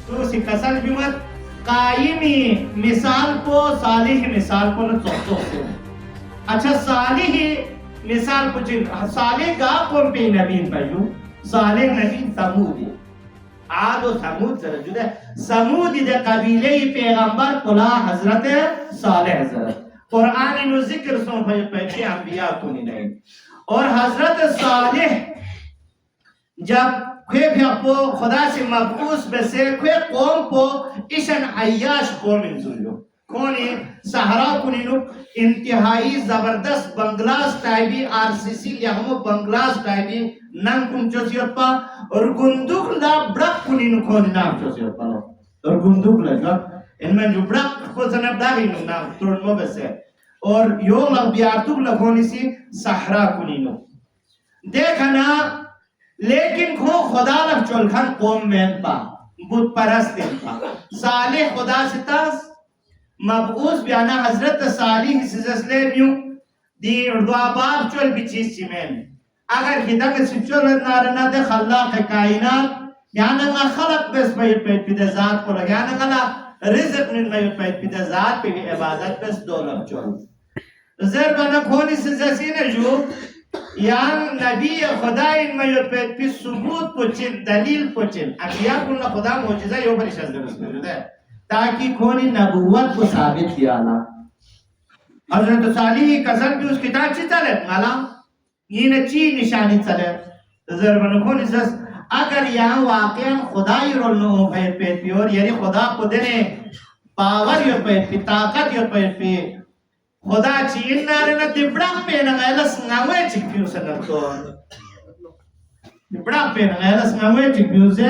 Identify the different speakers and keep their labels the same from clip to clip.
Speaker 1: تو سی کسل بیمت قائمی مثال کو صالح مثال کو نتوقع سے اچھا صالح مثال کو جن صالح گا قوم پہ نبین پیو صالح نبین ثمودی عاد و ثمود سر جدا ثمودی دے قبیلے پیغمبر کلا حضرت صالح حضرت قرآن نو ذکر سن پیچھے انبیاء کنی نہیں اور حضرت صالح جب کوئی بھی اپو خدا سے مبعوث بسے کوئی قوم کو اشن عیاش قوم انزلو کونی سہرا کنینو انتہائی زبردست بنگلاس ٹائبی آر سی سی لیہمو بنگلاس ٹائبی نم کن چوسیت پا اور گندوک لا برک کنینو کونی نام چوسیت پا اور گندوک لا جو ان میں جو برک کو زنب داگی نام ترنمو بسے اور یوم بیارتوک لکھونی سی سہرا کنینو دیکھنا لیکن کھو خدا لگ چولکھن قوم میں پا بود پرست پا صالح خدا ستاس مبعوث بیانا حضرت صالح سزسلے بیوں دی اردو آباب چول بچیس چیمین اگر ہدنگ سچول نارنا دے خلاق کائنات یعنی ما خلق بس میت پیت پیدا ذات کو لگ یعنی گلا رزق من میت پیت پیدا ذات پہ عبادت بس دولت چول زر بنا کھونی سزسین جو یعنی نبی خدا ان میت پیت پی ثبوت پوچھن دلیل پوچھن انبیاء کننا خدا معجزہ یو بری شخص درست میں جو دے تاکہ کونی نبوت کو ثابت کیا اللہ حضرت صالحی قسم بھی اس کتاب چی چلت مالا یہ نچی نشانی چلت ضربن کونی سس اگر یہاں واقعا خدای رولنو پیت پیت پی اور یعنی خدا کو دینے پاور یو پیت پی طاقت یو پیت پی خدا چی انارنا دبڑا پہ نغیلس ناموے چک پیو سے نکتو دبڑا پہ نغیلس ناموے چک پیو سے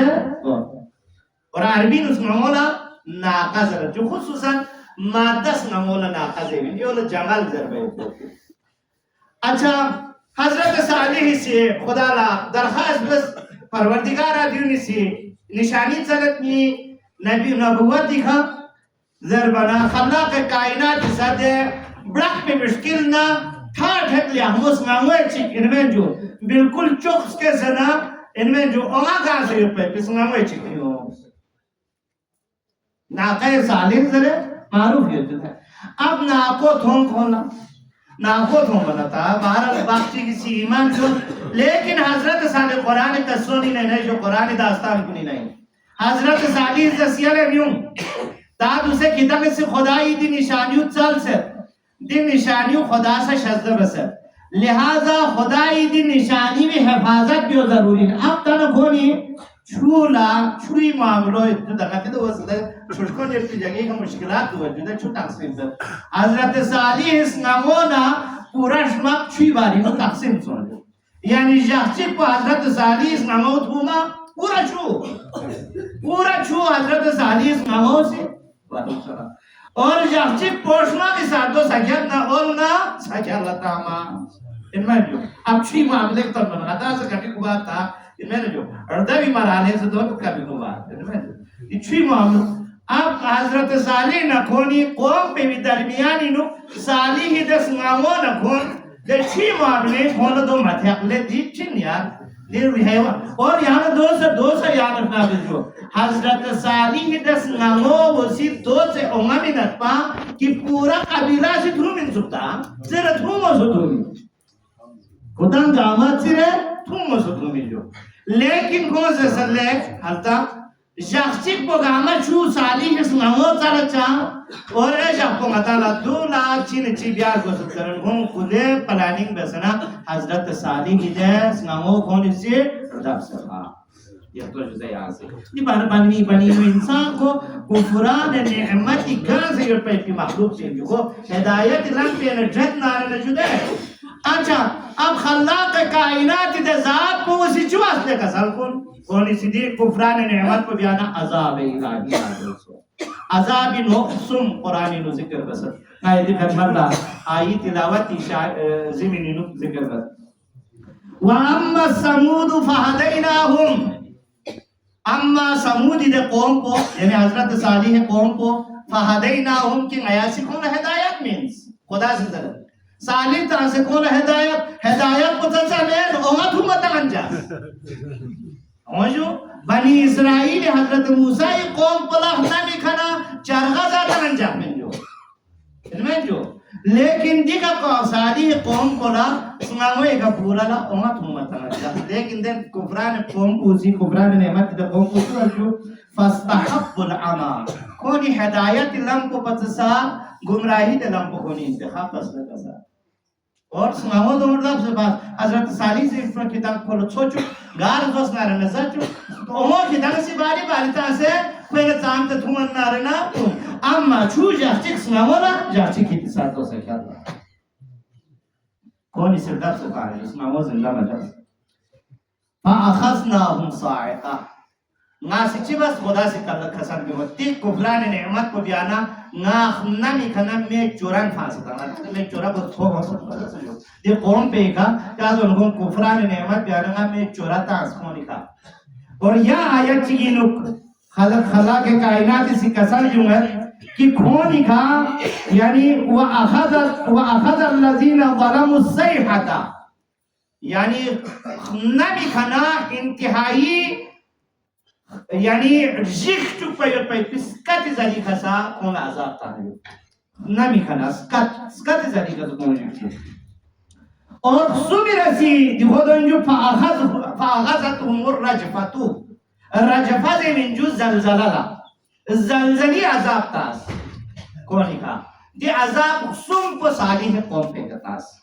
Speaker 1: اور عربین اس معمولا ناقہ ضرب جو خصوصا مادس نمولا ناقہ زیبین یہ اللہ جمال ضربے اچھا حضرت صالح سے خدا لا درخواست بس پروردگارہ دیونی سے نشانی چلتنی نبی نبوت دکھا ضربنا خلاق کائنات صدے برق پہ مشکل نہ تھاٹ ہے لیا ہم اس معموے چک ان میں جو بالکل چوکس کے زنا ان میں جو اوگا سے پہ پس معموے چک ہو ناقہ صالح ذرے معروف یہ جو ہے اب ناقو تھون کھونا ناقو تھون بناتا بہرحال باقی کسی ایمان جو لیکن حضرت صالح قرآن تسونی نہیں جو قرآن داستان کنی نہیں حضرت صالح زسیل نیوں تا دوسرے کتاب سے خدای دی نشانیو چل سے دی نشانیو خدا سے شزد بسر لہذا خدای دی نشانی بھی حفاظت بھی ضروری ہے اب تنہ کھونی چھولا چھوئی معاملو جو دکھاتے تو وہ صدر چھوٹکو جب جگہ کا مشکلات ہوا جو چھو تقسیم سے حضرت صالح اس نامونا پورا شمک چھوئی باری کو تقسیم سن یعنی جہچک کو حضرت صالح اس ناموت ہونا پورا چھو حضرت صالح اس ناموت سے اور جہچک پوشما بھی ساتھو سکیت نہ اور نہ سکیت اللہ تعالیٰ ان میں جو اب چھوئی معاملے کو تر بنا تھا سے کبھی کو بات تھا ان میں جو اردہ بھی مرانے سے دو کبھی کو بات ان میں جو یہ چھوئی معاملے اب حضرت صالح نکھونی قوم پہ بھی درمیانی نو صالح ہی دس نامو نکھون دے چھوئی معاملے کھونا دو ماتھے اقلے دی چن یار اور یہاں دو سے یہاں رکھنا جو حضرت صالح دس نامو وسی دو سے امامی نتپا کہ پورا قبیلہ سے دھو من سکتا زیر دھو مو سکتا خودم جامعات سے رہے دھو مو سکتا جو لیکن کون سے سلے حلتا شخصیت کو گاما چھو صالح اس نامو چالا چاہ اور اے شخص کو مطالعہ دو لاکھ چین چی بیار کو سکترن ہوں خودے پلاننگ بسنا حضرت صالح کی دیس نامو کھونے سے رداب سکا یہ تو جزے یہاں سے یہ بنی ہوئی انسان کو کفران نعمتی گھر سے یہ پہ مخلوق سے جو ہدایت لنگ پہ نجد نارے نجدے اچھا اب خلاق کائنات دے ذات کو اسی جو اصلے کا سال کن کونی صدیق کفران نعمت کو بیانا عذاب الہی عذاب نقصم قرآنی نو ذکر بسر آیتی خدمت لا آئی تلاوتی زمینی نو ذکر بسر وَأَمَّا السَّمُودُ فَهَدَيْنَاهُمْ اما سمود دے قوم کو یعنی حضرت صالح قوم کو فَهَدَيْنَاهُمْ کی آیاسی کون ہدایت مینس خدا سے ذرا صالح طرح سے کون ہدایت کو تسلیم اومد ہمت انجا جو بنی اسرائیل حضرت موسیٰ قوم پلاح نمی کھنا چرغا ذات انجام میں جو لیکن دیکھا قوسادی قوم پلاح سنگاوئے گا پورا لا امت امتا لیکن دن کفران قوم پوسی کفران نعمت دا قوم پوسی جو فاستحب العما کونی ہدایت لم کو پتسا گمراہی دے لم کو کونی انتخاب پسل کسا اور سنگاو دو مرداب سے بات حضرت صالح سے اس کتاب کھولو سوچو گار دوست نارا نساچو تو امو کتاب سی باری بالیتا سے پہلے زامت تھومن نارا نا اما چھو جاچک سنگاو نا جاچک کتی ساتھ ہو سکیا اللہ کونی سرداب سے باری سنگاو زندہ مجاز فاخذناهم صاعقہ ناسی چی بس خدا سے کلک خسن بھی ہوتی کفران نعمت کو بیانا نمی کھنا میں چوران پھانستا میں چورا بہت تھوک ہو سکتا دی قوم پہ کھا چاہتا انہوں کفران نعمت بیانا میں چورا تانس کھونی کھا اور یہ آیت چیگی نک خلا کے کائنات اسی قسم جو ہے کہ کھونی کھا یعنی وَأَخَذَ الَّذِينَ ظَلَمُوا السَّيْحَةَ یعنی نمی کھنا انتہائی یعنی جیخ چک پہ پہ سکت زلی خسا کون عذاب تاہیو نمی کھنا سکت زلی خسا کون عذاب اور سمی رسی دیکھو دو انجو فَأَخَذَتْهُمُ الرَّجْفَتُ رجفہ زمین جو زلزلہ زلزلی عذاب تاس کونی کھا دی عذاب سم کو صالح قوم پہ تاس